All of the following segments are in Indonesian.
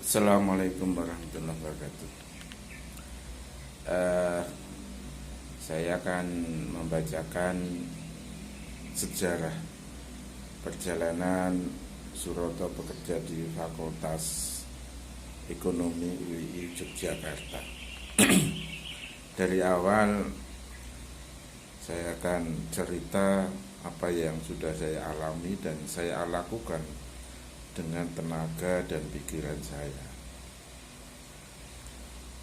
Assalamualaikum warahmatullahi wabarakatuh. Eh, saya akan membacakan sejarah perjalanan Suroto bekerja di Fakultas Ekonomi UI Yogyakarta. Dari awal saya akan cerita apa yang sudah saya alami dan saya lakukan dengan tenaga dan pikiran saya.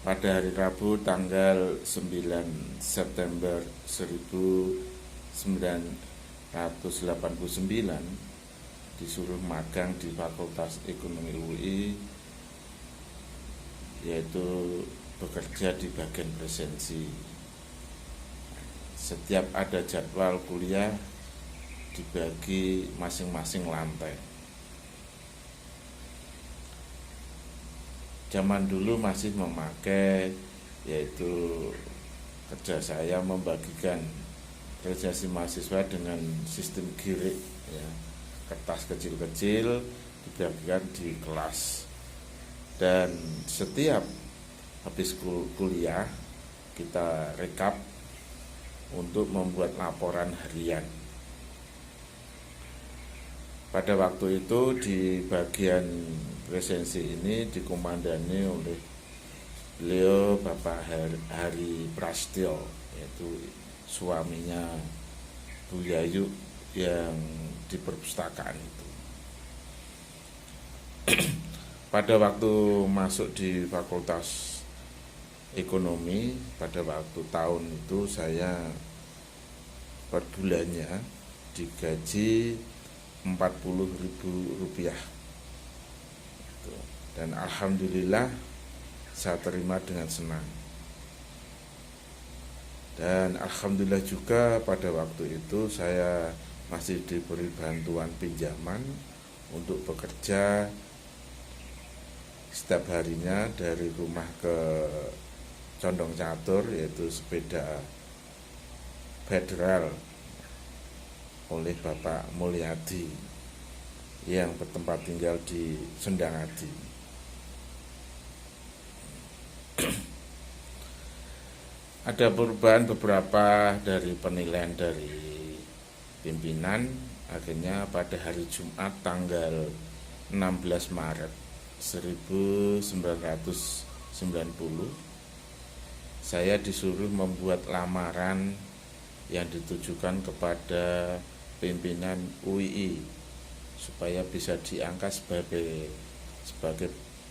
Pada hari Rabu tanggal 9 September 1989 disuruh magang di Fakultas Ekonomi UI, yaitu bekerja di bagian presensi. Setiap ada jadwal kuliah dibagi masing-masing lantai. Zaman dulu masih memakai, yaitu kerja saya membagikan realisasi mahasiswa dengan sistem girik, ya, kertas kecil-kecil dibagikan di kelas, dan setiap habis kuliah kita rekap untuk membuat laporan harian. Pada waktu itu di bagian presensi ini dikomandani oleh beliau Bapak Hari Prastyo, yaitu suaminya Bu Yayu yang di perpustakaan itu. Pada waktu masuk di Fakultas Ekonomi, pada waktu tahun itu saya per bulannya digaji Rp40.000, dan alhamdulillah saya terima dengan senang. Dan alhamdulillah juga pada waktu itu saya masih diberi bantuan pinjaman untuk bekerja setiap harinya dari rumah ke Condong Catur, yaitu sepeda federal oleh Bapak Mulyadi yang bertempat tinggal di Sendangadi. Ada perubahan beberapa dari penilaian dari pimpinan. Akhirnya pada hari Jumat tanggal 16 Maret 1990 saya disuruh membuat lamaran yang ditujukan kepada pimpinan UII supaya bisa diangkat sebagai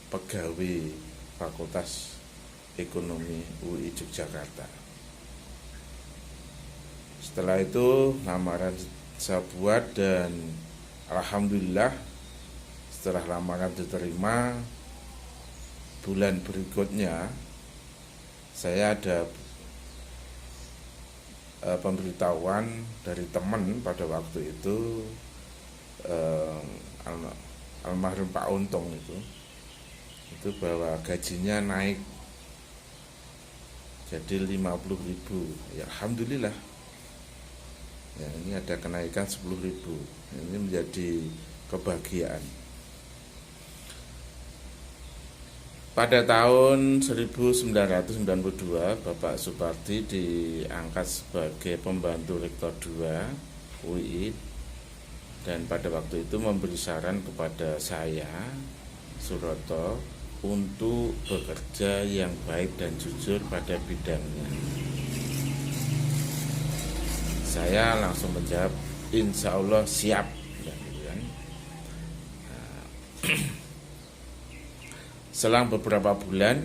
pegawai Fakultas Ekonomi UI Yogyakarta. Setelah itu lamaran saya buat dan alhamdulillah setelah lamaran diterima, bulan berikutnya saya ada pemberitahuan dari teman pada waktu itu, almarhum Pak Untung itu bahwa gajinya naik jadi 50.000. Ya alhamdulillah, ya, ini ada kenaikan 10.000. Ini menjadi kebahagiaan. Pada tahun 1992 Bapak Supardi diangkat sebagai pembantu rektor 2 UI, dan pada waktu itu memberi saran kepada saya, Suroto, untuk bekerja yang baik dan jujur pada bidangnya. Saya langsung menjawab, insya Allah siap. Selang beberapa bulan,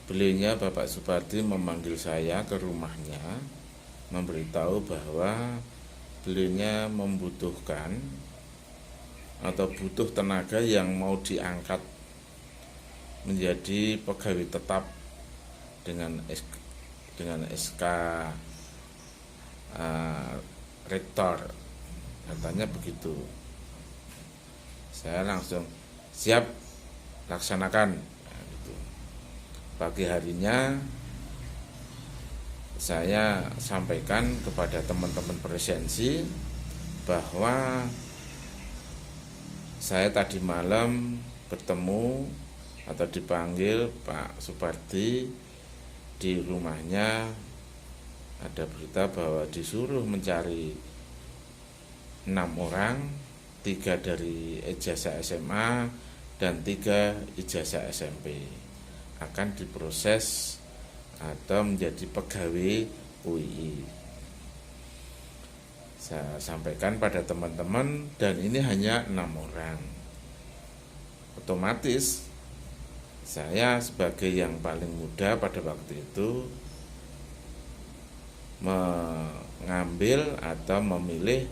beliaunya Bapak Supardi memanggil saya ke rumahnya, memberitahu bahwa beliaunya membutuhkan atau butuh tenaga yang mau diangkat menjadi pegawai tetap dengan SK rektor, katanya begitu. Saya langsung siap, laksanakan. Nah, gitu. Pagi harinya saya sampaikan kepada teman-teman presensi bahwa saya tadi malam bertemu atau dipanggil Pak Supardi di rumahnya, ada berita bahwa disuruh mencari 6 orang, 3 dari ijazah SMA dan 3 ijazah SMP, akan diproses atau menjadi pegawai UII. Saya sampaikan pada teman-teman, dan ini hanya 6 orang. Otomatis saya sebagai yang paling muda pada waktu itu mengambil atau memilih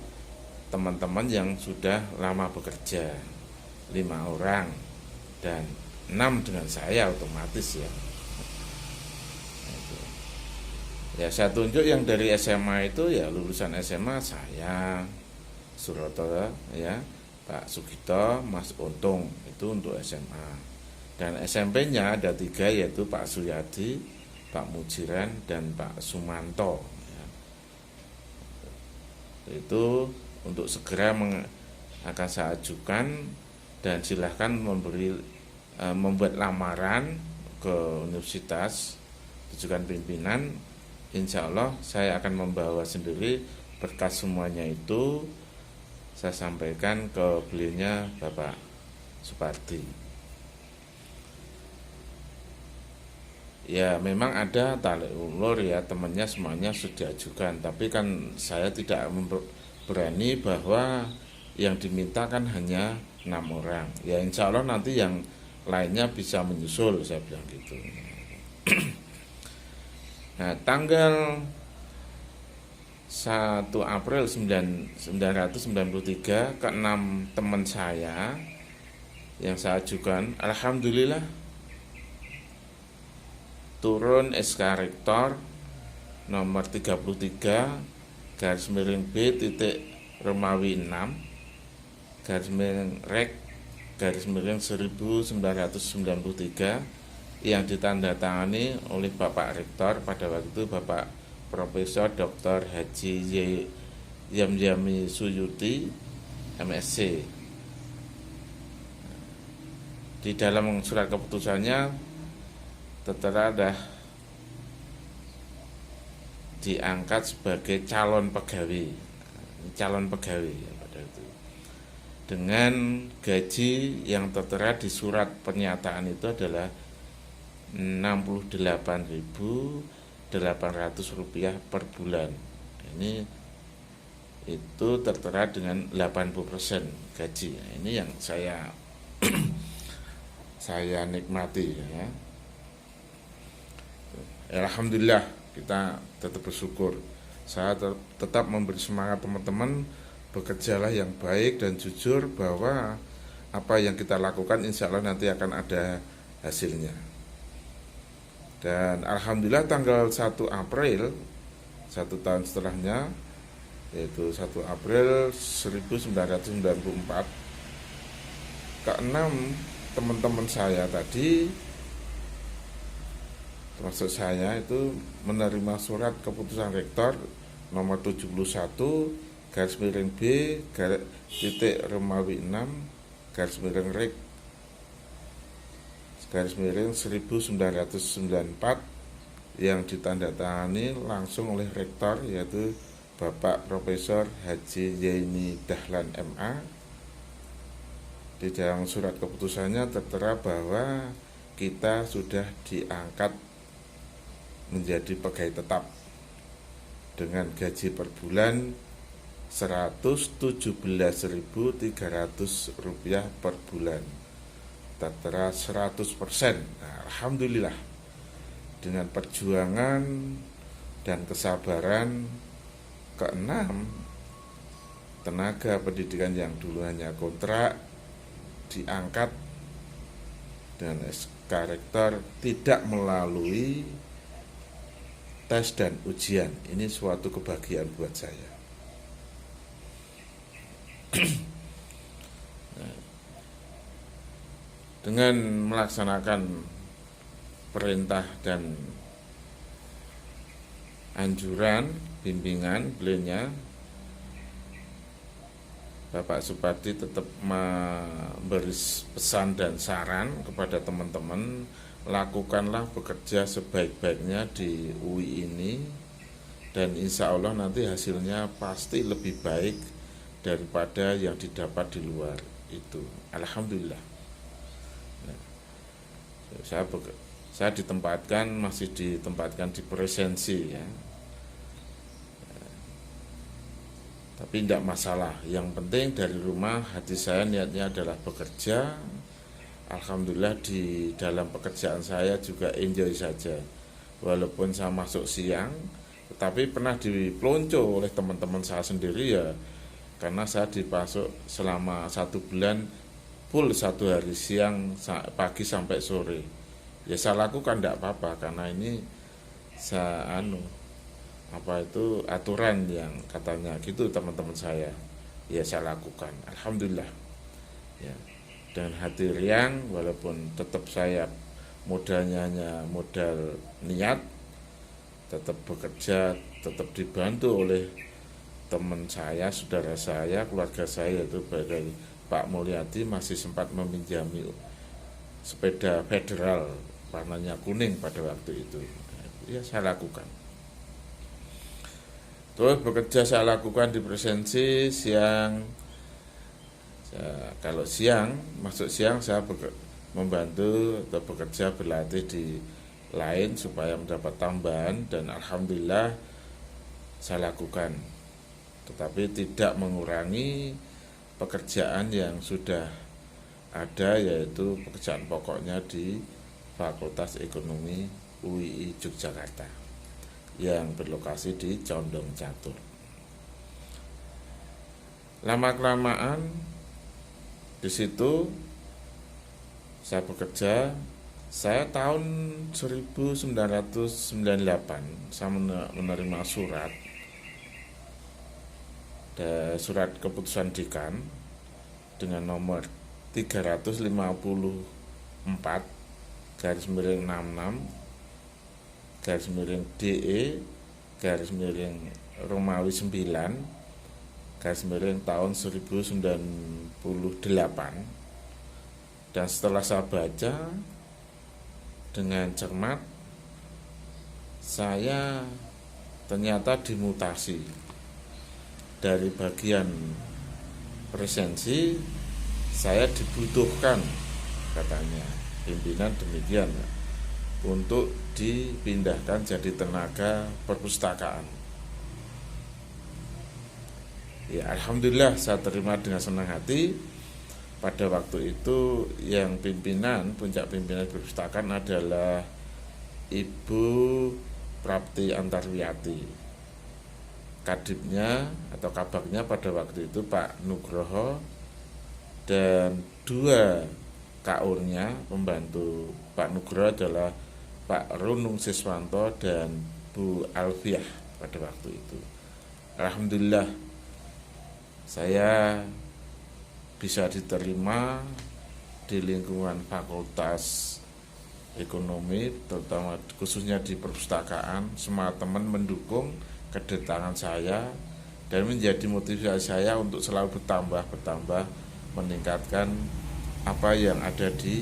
teman-teman yang sudah lama bekerja, 5 orang dan 6 dengan saya otomatis ya. Ya, saya tunjuk yang dari SMA itu ya lulusan SMA saya, Suroto ya, Pak Sugito, Mas Untung, itu untuk SMA. Dan SMP-nya ada 3, yaitu Pak Suyadi, Pak Mujiran, dan Pak Sumanto ya. Itu untuk segera akan saya ajukan, dan silahkan membuat lamaran ke universitas, tujukan pimpinan. Insya Allah saya akan membawa sendiri berkas semuanya itu, saya sampaikan ke beliaunya Bapak Supardi. Ya memang ada tarik ulur ya, temannya semuanya sudah ajukan, tapi kan saya tidak berani bahwa yang diminta kan hanya 6 orang. Ya insya Allah nanti yang lainnya bisa menyusul, saya bilang gitu. Nah, tanggal 1 April 1993 ke-6 teman saya yang saya ajukan, alhamdulillah turun SK Rektor nomor 33 garis miring B titik Romawi 6 garis miring Rek garis miring 1993 yang ditandatangani oleh Bapak Rektor pada waktu itu, Bapak Profesor Dr. Haji Yamyami Suyuti MSc. Di dalam surat keputusannya tertera dah diangkat sebagai calon pegawai ya, pada itu, dengan gaji yang tertera di surat pernyataan itu adalah Rp68.800 per bulan. Ini itu tertera dengan 80% gaji. Nah, ini yang saya saya nikmati ya. Alhamdulillah, kita tetap bersyukur. Saya tetap memberi semangat teman-teman, bekerjalah yang baik dan jujur, bahwa apa yang kita lakukan insya Allah nanti akan ada hasilnya. Dan alhamdulillah tanggal 1 April 1 tahun setelahnya, yaitu 1 April 1994, ke-6 teman-teman saya tadi, termasuk saya, itu menerima surat keputusan Rektor nomor 71 garis miring B titik Romawi 6 garis miring Rek garis miring 1994 yang ditandatangani langsung oleh Rektor, yaitu Bapak Profesor Haji Yaini Dahlan MA. Di dalam surat keputusannya tertera bahwa kita sudah diangkat menjadi pegawai tetap dengan gaji per bulan Rp117.300 per bulan, tertera 100%. Nah, alhamdulillah, dengan perjuangan dan kesabaran ke-6 tenaga pendidikan yang dulu hanya kontrak diangkat dengan SK Rektor, tidak melalui tes dan ujian. Ini suatu kebahagiaan buat saya. Dengan melaksanakan perintah dan anjuran bimbingan beliaunya, Bapak Supardi tetap memberi pesan dan saran kepada teman-teman, lakukanlah bekerja sebaik-baiknya di UI ini, dan insya Allah nanti hasilnya pasti lebih baik daripada yang didapat di luar itu. Alhamdulillah. Nah, saya masih ditempatkan di presensi ya. Tapi tidak masalah, yang penting dari rumah hati saya niatnya adalah bekerja. Alhamdulillah di dalam pekerjaan saya juga enjoy saja. Walaupun saya masuk siang, tetapi pernah dipelonco oleh teman-teman saya sendiri ya. Karena saya dipasok selama 1 bulan full 1 hari siang, pagi sampai sore. Ya saya lakukan tidak apa-apa, karena ini saya aturan yang katanya gitu teman-teman saya, ya saya lakukan. Alhamdulillah ya, dengan hati riang, walaupun tetap saya modalnya hanya modal niat, tetap bekerja, tetap dibantu oleh teman saya, saudara saya, keluarga saya, yaitu dari Pak Mulyadi masih sempat meminjami sepeda federal warnanya kuning pada waktu itu. Ya saya lakukan. Terus bekerja saya lakukan di presensi siang. Kalau masuk siang saya membantu atau bekerja berlatih di lain supaya mendapat tambahan, dan alhamdulillah saya lakukan. Tetapi tidak mengurangi pekerjaan yang sudah ada, yaitu pekerjaan pokoknya di Fakultas Ekonomi UII Yogyakarta yang berlokasi di Condong Catur. Lama-kelamaan di situ saya bekerja. Saya tahun 1998 saya menerima surat keputusan dekan dengan nomor 354/66/DE/Romawi 9/tahun 1998. Dan setelah saya baca dengan cermat, saya ternyata dimutasi dari bagian presensi. Saya dibutuhkan, katanya pimpinan demikian, untuk dipindahkan jadi tenaga perpustakaan. Ya alhamdulillah saya terima dengan senang hati. Pada waktu itu yang puncak pimpinan perpustakaan adalah Ibu Prapti Antarwiyati. Kadipnya atau kabaknya pada waktu itu Pak Nugroho, dan 2 kaurnya pembantu Pak Nugroho adalah Pak Runung Siswanto dan Bu Alfiah pada waktu itu. Alhamdulillah saya bisa diterima di lingkungan Fakultas Ekonomi, terutama khususnya di perpustakaan. Semua teman mendukung kedatangan saya dan menjadi motivasi saya untuk selalu bertambah, meningkatkan apa yang ada di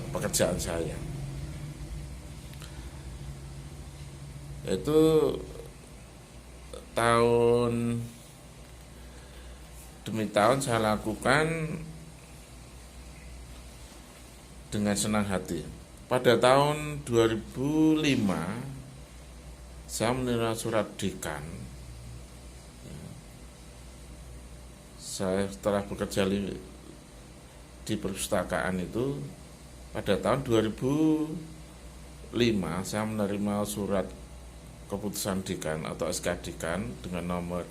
pekerjaan saya. Itu tahun demi tahun saya lakukan dengan senang hati. Pada tahun 2005 saya menerima surat dekan. Saya setelah bekerja di perpustakaan itu, pada tahun 2005 saya menerima surat keputusan dekan atau SK dekan dengan nomor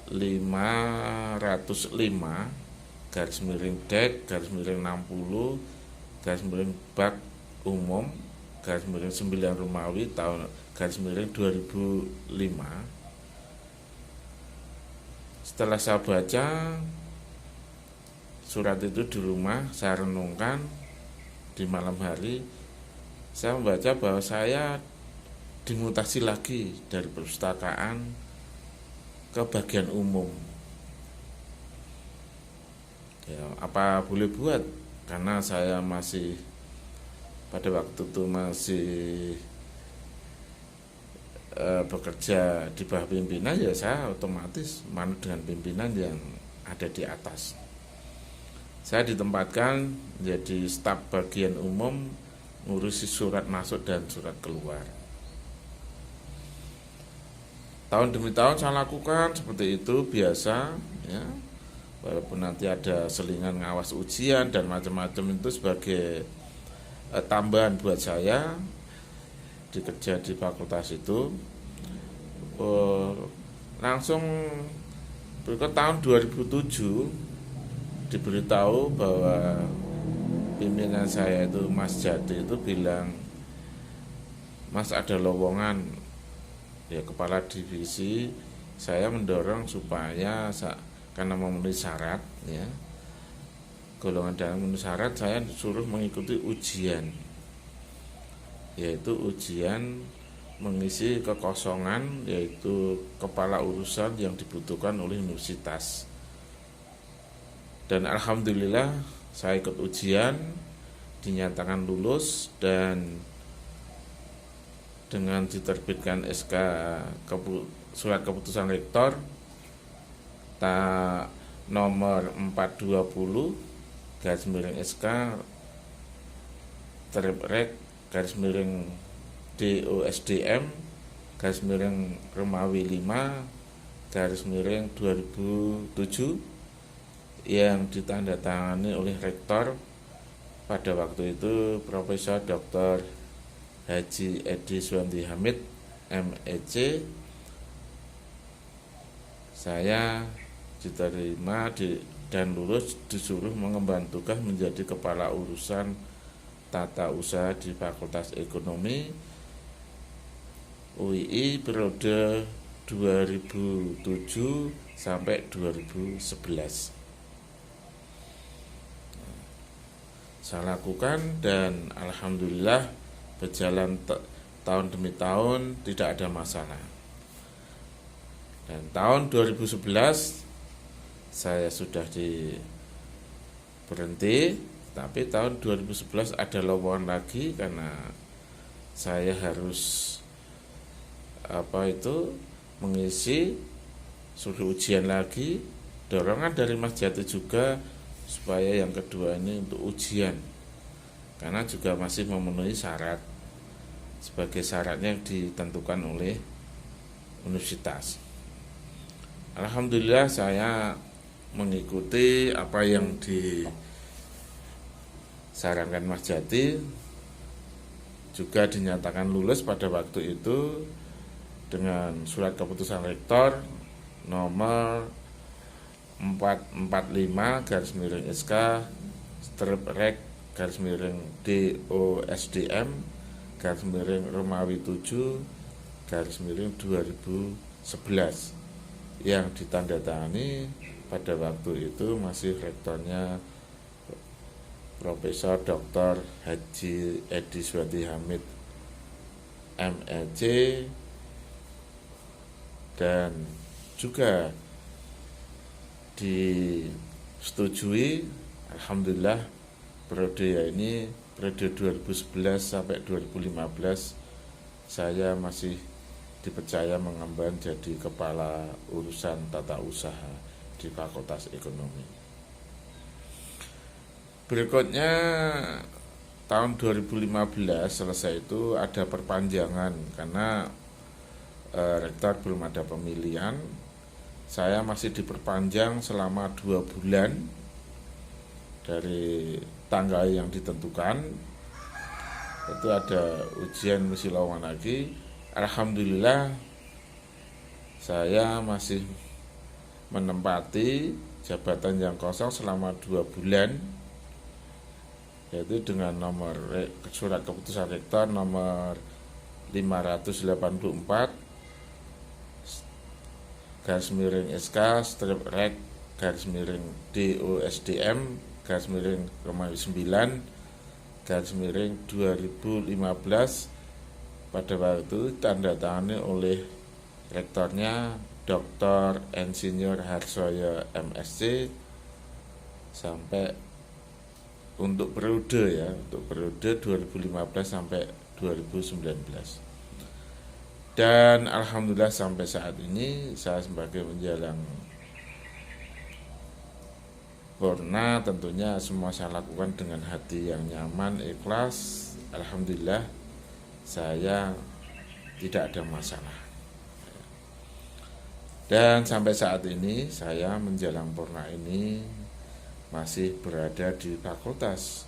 500/DEK/60/BAK umum /9 Romawi tahun /2005. Setelah saya baca surat itu di rumah, saya renungkan di malam hari, saya membaca bahwa saya dimutasi lagi dari perpustakaan ke bagian umum. apa boleh buat, karena saya masih pada waktu itu masih bekerja di bawah pimpinan, ya saya otomatis manut dengan pimpinan yang ada di atas. Saya ditempatkan menjadi staf bagian umum, ngurusi surat masuk dan surat keluar. Tahun demi tahun saya lakukan seperti itu biasa, ya. Walaupun nanti ada selingan ngawas ujian dan macam-macam, itu sebagai tambahan buat saya dikerja di fakultas itu. Langsung berikut tahun 2007 diberitahu bahwa pimpinan saya itu Mas Jati itu bilang, Mas ada lowongan, ya kepala divisi. Saya mendorong supaya karena memenuhi syarat, ya golongan dalam memenuhi syarat, saya disuruh mengikuti ujian, yaitu ujian mengisi kekosongan, yaitu kepala urusan yang dibutuhkan oleh universitas. Dan alhamdulillah saya ikut ujian, dinyatakan lulus, dan dengan diterbitkan SK surat keputusan rektor nomor 420 garis miring SK Rek garis miring DOSDM garis miring Romawi 5 garis miring 2007 yang ditandatangani oleh rektor pada waktu itu Profesor Dr. Haji Edi Suwandi Hamid MEC. Saya diterima dan lulus, disuruh mengemban tugas menjadi kepala urusan tata usaha di Fakultas Ekonomi UII periode 2007 sampai 2011. Saya lakukan dan alhamdulillah berjalan tahun demi tahun, tidak ada masalah. Dan tahun 2011 saya sudah berhenti, tapi tahun 2011 ada lowongan lagi karena saya harus mengisi suruh ujian lagi. Dorongan dari Mas Jati juga supaya yang kedua ini untuk ujian, karena juga masih memenuhi syarat sebagai syaratnya yang ditentukan oleh universitas. Alhamdulillah saya mengikuti apa yang disarankan Mas Jati, juga dinyatakan lulus pada waktu itu dengan surat keputusan rektor nomor 445 garis miring SK Rek garis miring DOSDM garis miring Romawi 7 garis miring 2011 yang ditandatangani pada waktu itu masih rektornya Profesor Dr. Haji Edi Suwandi Hamid MEC, dan juga disetujui alhamdulillah periode ini, periode 2011 sampai 2015 saya masih dipercaya mengemban jadi kepala urusan tata usaha di Fakultas Ekonomi. Berikutnya tahun 2015 selesai itu ada perpanjangan karena rektor belum ada pemilihan. Saya masih diperpanjang selama 2 bulan dari tanggal yang ditentukan. Itu ada ujian misi lowongan lagi. Alhamdulillah saya masih menempati jabatan yang kosong selama 2 bulan, yaitu dengan nomor surat keputusan rektor nomor 584 garis miring SK strip rek garis miring DOSDM garis miring Romawi 9 garis miring 2015 pada waktu tanda tangani oleh rektornya Dr. Insinyur Harsoyo MSc sampai untuk periode ya, untuk periode 2015 sampai 2019. Dan alhamdulillah sampai saat ini saya sebagai penjalang Borna tentunya semua saya lakukan dengan hati yang nyaman, ikhlas. Alhamdulillah saya tidak ada masalah. Dan sampai saat ini saya menjalang Borna ini masih berada di Fakultas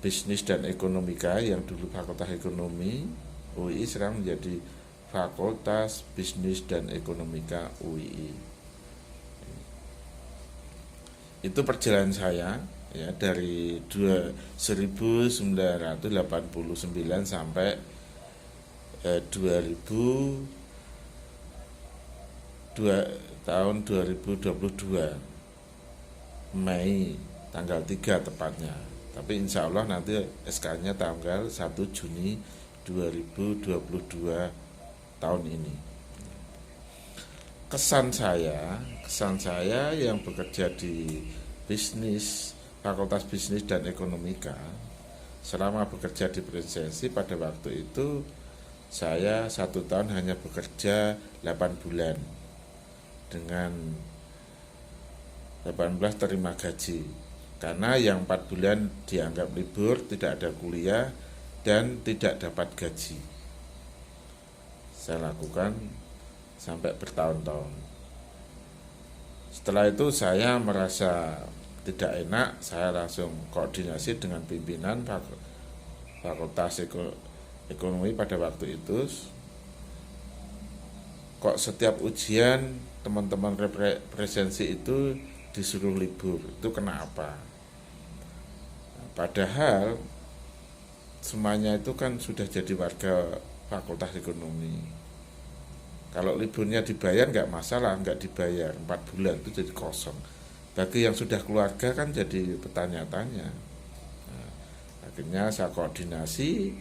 Bisnis dan Ekonomika, yang dulu Fakultas Ekonomi UI sekarang menjadi Fakultas Bisnis dan Ekonomika UI. Itu perjalanan saya ya dari 1989 sampai 2022 Mei tanggal 3 tepatnya. Tapi insya Allah nanti SK-nya tanggal 1 Juni 2022 tahun ini. Kesan saya yang bekerja di bisnis, Fakultas Bisnis dan Ekonomika, selama bekerja di Presidensi pada waktu itu saya 1 tahun hanya bekerja 8 bulan dengan 18 terima gaji, karena yang 4 bulan dianggap libur, tidak ada kuliah dan tidak dapat gaji. Saya lakukan sampai bertahun-tahun. Setelah itu saya merasa tidak enak, saya langsung koordinasi dengan pimpinan Fakultas Ekonomi pada waktu itu. Kok setiap ujian teman-teman represensi itu disuruh libur, itu kenapa? Padahal semuanya itu kan sudah jadi warga Fakultas Ekonomi. Kalau liburnya dibayar nggak masalah, nggak dibayar 4 bulan itu jadi kosong. Bagi yang sudah keluarga kan jadi bertanya-tanya. Nah, akhirnya saya koordinasi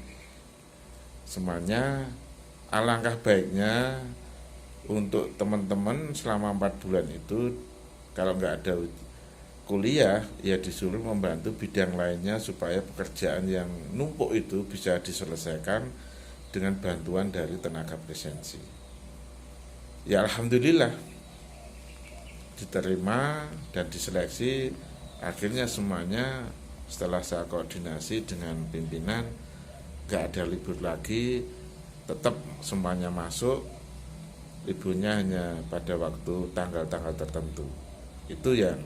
semuanya. Alangkah baiknya untuk teman-teman selama 4 bulan itu kalau nggak ada kuliah ya disuruh membantu bidang lainnya supaya pekerjaan yang numpuk itu bisa diselesaikan dengan bantuan dari tenaga presensi. Ya alhamdulillah diterima dan diseleksi. Akhirnya semuanya setelah saya koordinasi dengan pimpinan gak ada libur lagi, tetap semuanya masuk. Liburnya hanya pada waktu tanggal-tanggal tertentu. Itu yang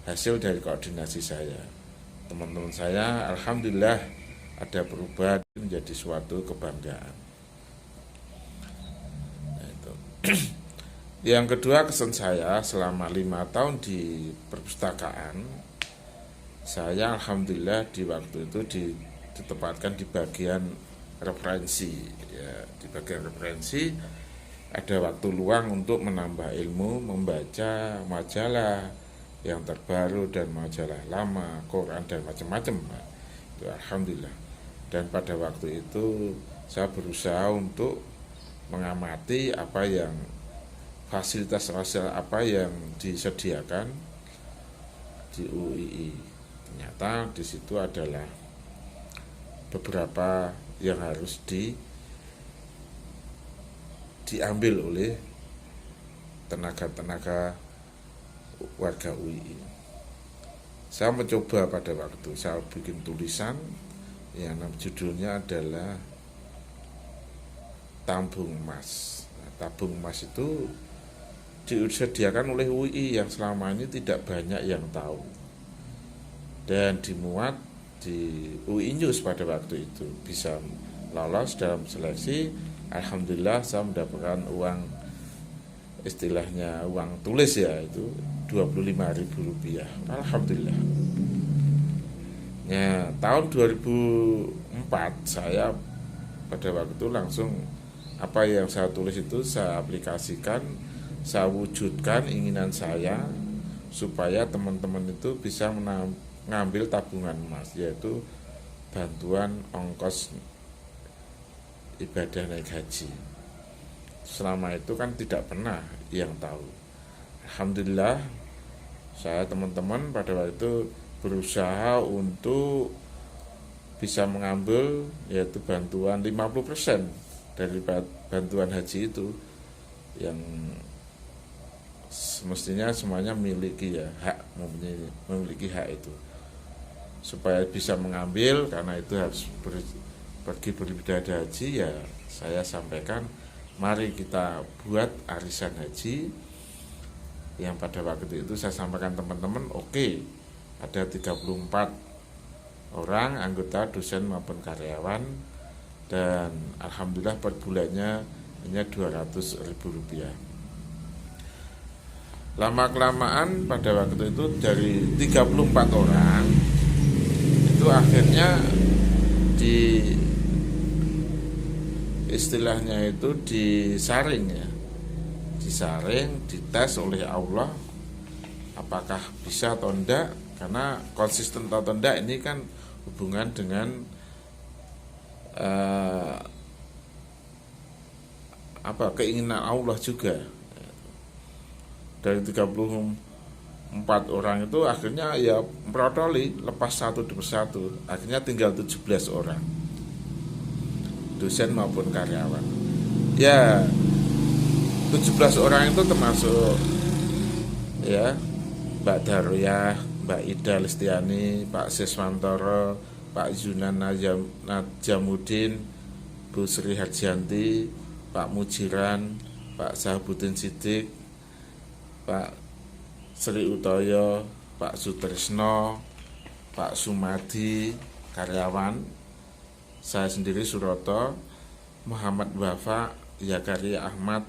hasil dari koordinasi saya. Teman-teman saya alhamdulillah ada perubahan menjadi suatu kebanggaan. Yang kedua, kesan saya selama 5 tahun di perpustakaan, saya alhamdulillah di waktu itu ditempatkan di bagian referensi ya. Di bagian referensi ada waktu luang untuk menambah ilmu, membaca majalah yang terbaru dan majalah lama, Quran dan macam-macam. Itu alhamdulillah. Dan pada waktu itu saya berusaha untuk mengamati apa yang fasilitas apa yang disediakan di UII. Ternyata di situ adalah beberapa yang harus diambil oleh tenaga-tenaga warga UII. Saya mencoba pada waktu saya bikin tulisan yang judulnya adalah tabung emas. Nah, tabung emas itu disediakan oleh UI yang selama ini tidak banyak yang tahu, dan dimuat di UI News pada waktu itu, bisa lolos dalam seleksi. Alhamdulillah saya mendapatkan uang, istilahnya uang tulis ya, itu Rp25.000. Alhamdulillah ya. Tahun 2004 saya pada waktu itu langsung apa yang saya tulis itu saya aplikasikan, saya wujudkan inginan saya supaya teman-teman itu bisa mengambil tabungan emas, yaitu bantuan ongkos ibadah naik haji. Selama itu kan tidak pernah yang tahu. Alhamdulillah Saya teman-teman pada waktu itu berusaha untuk bisa mengambil yaitu bantuan 50% dari bantuan haji itu, yang semestinya semuanya memiliki ya hak, memiliki hak itu, supaya bisa mengambil. Karena itu harus pergi beribadah haji, ya saya sampaikan mari kita buat arisan haji, yang pada waktu itu saya sampaikan teman-teman, oke, ada 34 orang anggota, dosen maupun karyawan, dan alhamdulillah per bulannya hanya Rp200.000. Lama-kelamaan pada waktu itu dari 34 orang itu akhirnya istilahnya itu disaring ya, dites oleh Allah apakah bisa atau enggak, karena konsisten atau enggak ini kan hubungan dengan keinginan Allah juga. Dari 34 orang itu akhirnya ya protoli lepas satu persatu, akhirnya tinggal 17 orang, dosen maupun karyawan. Ya 17 orang itu termasuk ya Mbak Daroyah, Mbak Ida Listiani, Pak Siswantoro, Pak Yunan Najamuddin, Bu Sri Harjanti, Pak Mujiran, Pak Sahabuddin Siddiq, Pak Sri Utoyo, Pak Sutrisno, Pak Sumadi, karyawan, saya sendiri Suroto, Muhammad Wafa, Yakari Ahmad,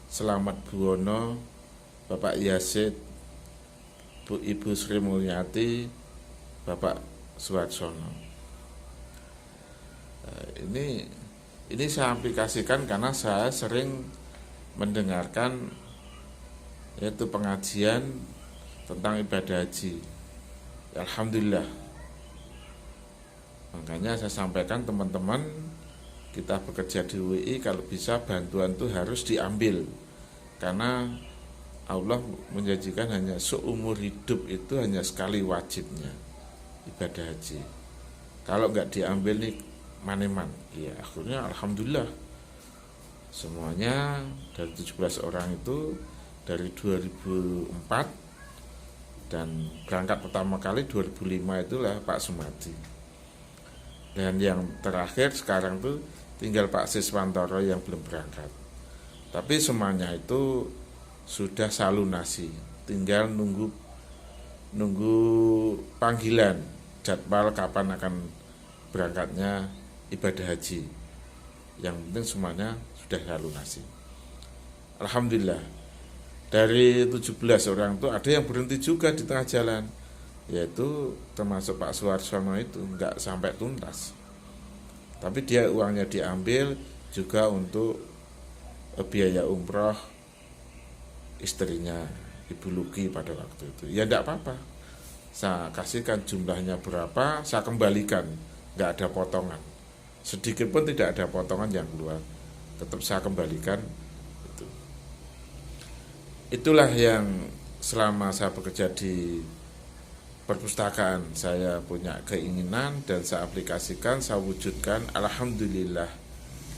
Selamat Buwono, Bapak Yasid, Ibu Sri Mulyati, Bapak Suwarsono. Ini saya aplikasikan karena saya sering mendengarkan yaitu pengajian tentang ibadah haji. Alhamdulillah. Makanya saya sampaikan teman-teman, kita bekerja di UI kalau bisa bantuan itu harus diambil, karena Allah menjanjikan hanya seumur hidup itu hanya sekali wajibnya ibadah haji. Kalau nggak diambil nih maneman. Ya akhirnya alhamdulillah semuanya dari 17 orang itu dari 2004, dan berangkat pertama kali 2005 itulah Pak Sumadi. Dan yang terakhir sekarang tuh tinggal Pak Siswantoro yang belum berangkat. Tapi semuanya itu sudah saya lunasi, tinggal nunggu panggilan jadwal kapan akan berangkatnya ibadah haji. Yang penting semuanya sudah saya lunasi. Alhamdulillah. Dari 17 orang itu ada yang berhenti juga di tengah jalan, yaitu termasuk Pak Suwarsono itu nggak sampai tuntas. Tapi dia uangnya diambil juga untuk biaya umroh istrinya, Ibu Luki pada waktu itu. Ya enggak apa-apa, saya kasihkan jumlahnya berapa, saya kembalikan, enggak ada potongan, sedikit pun tidak ada potongan yang keluar, tetap saya kembalikan. Itulah yang selama saya bekerja di perpustakaan saya punya keinginan dan saya aplikasikan, saya wujudkan. Alhamdulillah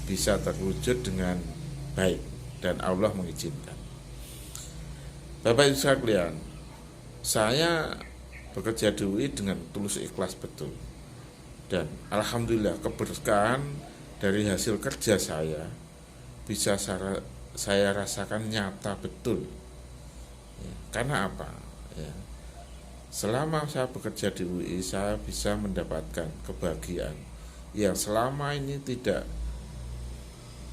bisa terwujud dengan baik dan Allah mengizinkan. Bapak Ibu sekalian, saya bekerja di UI dengan tulus ikhlas betul, dan alhamdulillah keberkahan dari hasil kerja saya bisa saya rasakan nyata betul. Ya, karena apa? Ya, selama saya bekerja di UI, saya bisa mendapatkan kebahagiaan yang selama ini tidak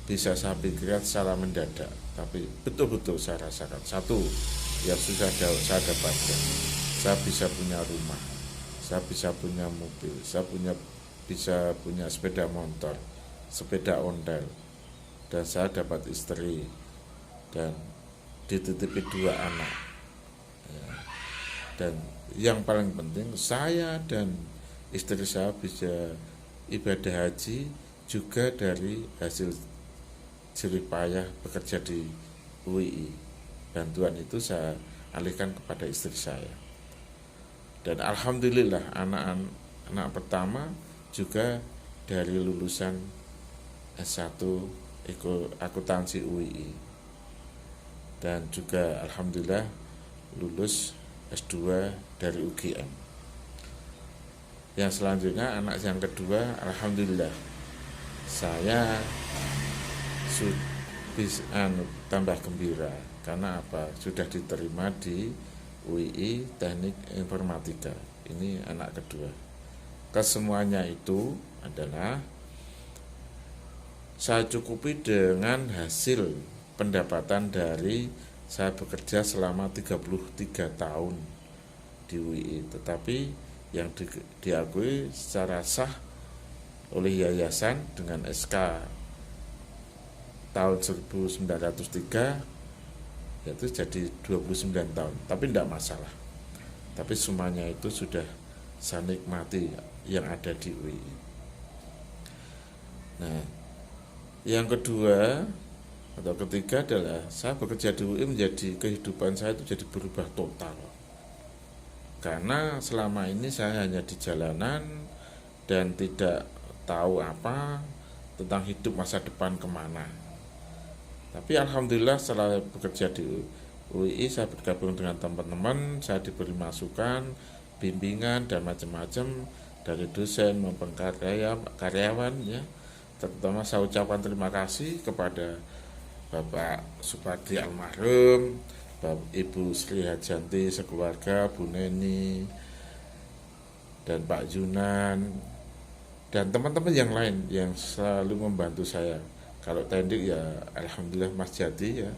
bisa saya pikirkan secara mendadak, tapi betul-betul saya rasakan. Satu yang sudah saya dapatkan, saya bisa punya rumah, saya bisa punya mobil, saya bisa punya sepeda motor, sepeda ondel, dan saya dapat istri dan dititipi 2 anak ya. Dan yang paling penting saya dan istri saya bisa ibadah haji juga dari hasil jerih payah bekerja di UI. Bantuan itu saya alihkan kepada istri saya. Dan alhamdulillah anak pertama juga dari lulusan S1 akuntansi UII, dan juga alhamdulillah lulus S2 dari UGM. Yang selanjutnya anak yang kedua, alhamdulillah saya tambah gembira karena apa? Sudah diterima di UII Teknik Informatika. Ini anak kedua. Kesemuanya itu adalah saya cukupi dengan hasil pendapatan dari saya bekerja selama 33 tahun di UII, tetapi yang diakui secara sah oleh yayasan dengan SK tahun 1903, yaitu jadi 29 tahun. Tapi tidak masalah, tapi semuanya itu sudah saya nikmati yang ada di UII. Nah, yang kedua atau ketiga adalah saya bekerja di UI menjadi kehidupan saya itu jadi berubah total. Karena selama ini saya hanya di jalanan dan tidak tahu apa tentang hidup masa depan kemana. Tapi alhamdulillah setelah bekerja di UII, saya bergabung dengan teman-teman, saya diberi masukan, bimbingan dan macam-macam dari dosen maupun karyawan ya. Terutama saya ucapkan terima kasih kepada Bapak Supardi almarhum, Ibu Sri Hajanti sekeluarga, Bu Neni, dan Pak Junan, dan teman-teman yang lain yang selalu membantu saya. Kalau tendik ya alhamdulillah Mas Jati ya,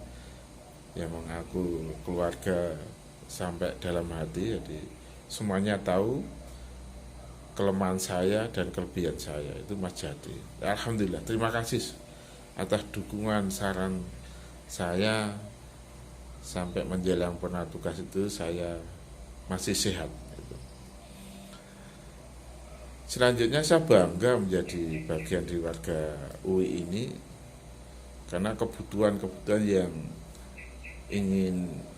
yang mengaku keluarga sampai dalam hati, jadi semuanya tahu kelemahan saya dan kelebihan saya, itu Mas Jati. Alhamdulillah, terima kasih atas dukungan saran saya sampai menjelang purna tugas itu saya masih sehat gitu. Selanjutnya saya bangga menjadi bagian dari warga UI ini karena kebutuhan-kebutuhan yang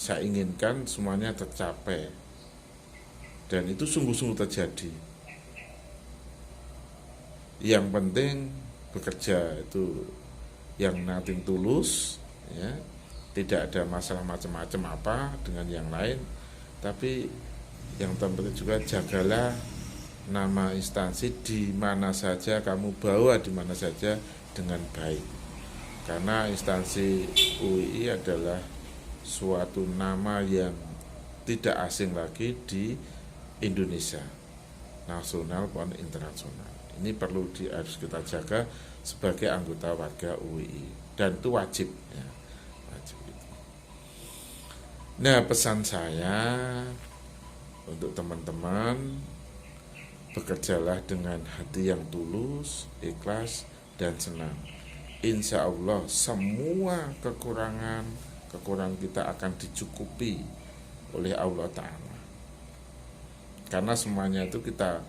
saya inginkan semuanya tercapai, dan itu sungguh-sungguh terjadi. Yang penting bekerja itu yang nothing tulus ya, tidak ada masalah macam-macam apa dengan yang lain, tapi yang terpenting juga jagalah nama instansi di mana saja kamu bawa, di mana saja dengan baik, karena instansi UII adalah suatu nama yang tidak asing lagi di Indonesia, nasional maupun internasional. Ini harus kita jaga sebagai anggota warga UII, dan itu wajib ya, wajib itu. Nah, pesan saya untuk teman-teman, bekerjalah dengan hati yang tulus, ikhlas, dan senang. Insya Allah semua kekurangan kita akan dicukupi oleh Allah Ta'ala, karena semuanya itu kita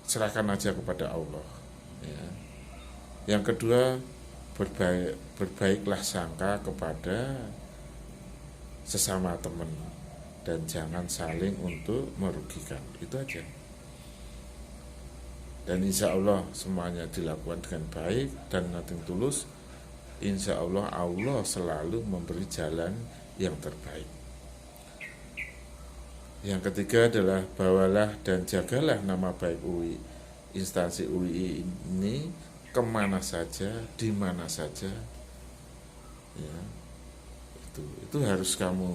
serahkan aja kepada Allah ya. Yang kedua, berbaiklah sangka kepada sesama teman dan jangan saling untuk merugikan, itu aja. Dan insya Allah semuanya dilakukan dengan baik dan nothing tulus. Insya Allah Allah selalu memberi jalan yang terbaik. Yang ketiga adalah bawalah dan jagalah nama baik UI, instansi UII ini kemana saja, di mana saja ya, itu harus kamu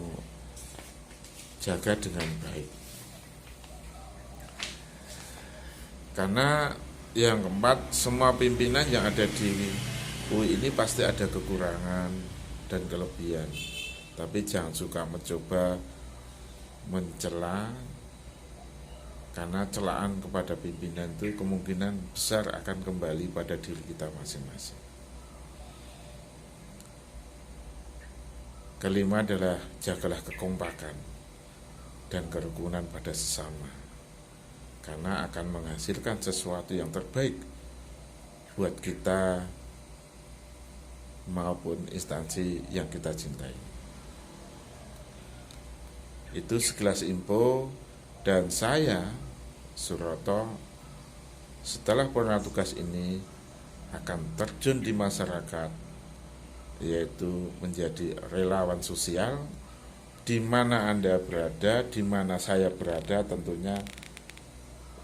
jaga dengan baik. Karena yang keempat, semua pimpinan yang ada di UI ini pasti ada kekurangan dan kelebihan, tapi jangan suka mencoba mencela, karena celaan kepada pimpinan itu kemungkinan besar akan kembali pada diri kita masing-masing. Kelima adalah jagalah kekompakan dan kerukunan pada sesama, karena akan menghasilkan sesuatu yang terbaik buat kita maupun instansi yang kita cintai. Itu sekilas info. Dan saya, Suroto, setelah purna tugas ini akan terjun di masyarakat, yaitu menjadi relawan sosial. Di mana Anda berada, di mana saya berada, tentunya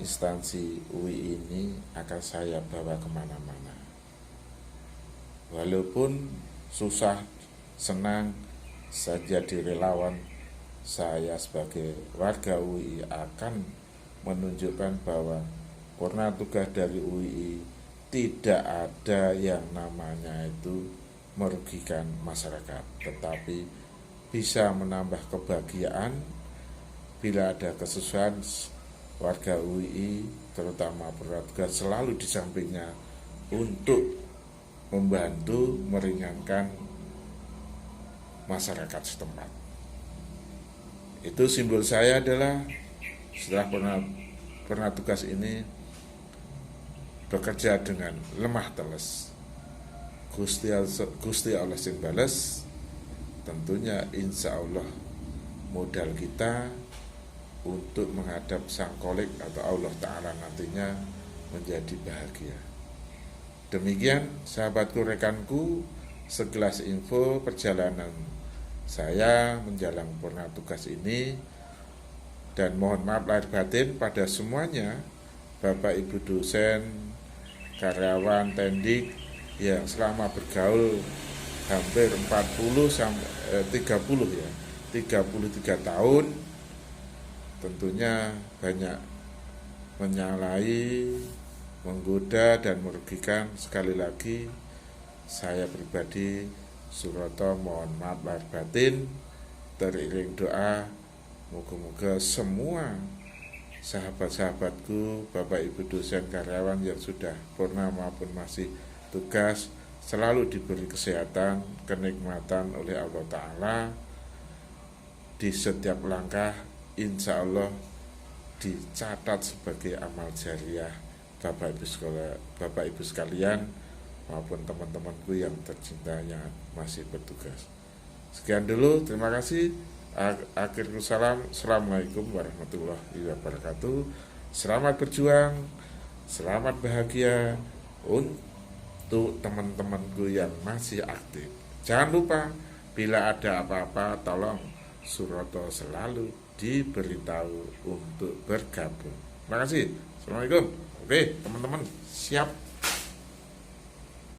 instansi UI ini akan saya bawa kemana-mana. Walaupun susah, senang, saya jadi relawan, saya sebagai warga UI akan menunjukkan bahwa purna tugas dari UI tidak ada yang namanya itu merugikan masyarakat, tetapi bisa menambah kebahagiaan bila ada kesusahan. Warga UI terutama purna tugas selalu di sampingnya untuk membantu meringankan masyarakat setempat. Itu simbol saya adalah setelah purna tugas ini bekerja dengan lemah teles. Gusti Allah sing bales, tentunya insya Allah modal kita untuk menghadap sang kolik atau Allah Ta'ala nantinya menjadi bahagia. Demikian sahabatku, rekanku, segelas info perjalanan saya menjalankan purna tugas ini. Dan mohon maaf lahir batin pada semuanya, Bapak Ibu dosen, karyawan tendik yang selama bergaul hampir 40 sampai 33 tahun, tentunya banyak menyalahi, menggoda dan merugikan. Sekali lagi saya pribadi, Suroto, mohon maaf lahir batin. Teriring doa, moga-moga semua sahabat-sahabatku, Bapak Ibu dosen, karyawan yang sudah purna maupun masih tugas selalu diberi kesehatan, kenikmatan oleh Allah Ta'ala di setiap langkah. Insya Allah dicatat sebagai amal jariah Bapak Ibu sekalian maupun teman-temanku yang tercinta yang masih bertugas. Sekian dulu, terima kasih. Akhirul salam, assalamualaikum warahmatullahi wabarakatuh. Selamat berjuang, selamat bahagia untuk teman-temanku yang masih aktif. Jangan lupa, bila ada apa-apa, tolong Suroto selalu diberitahu untuk bergabung. Terima kasih. Assalamualaikum. Oke, teman-teman, siap.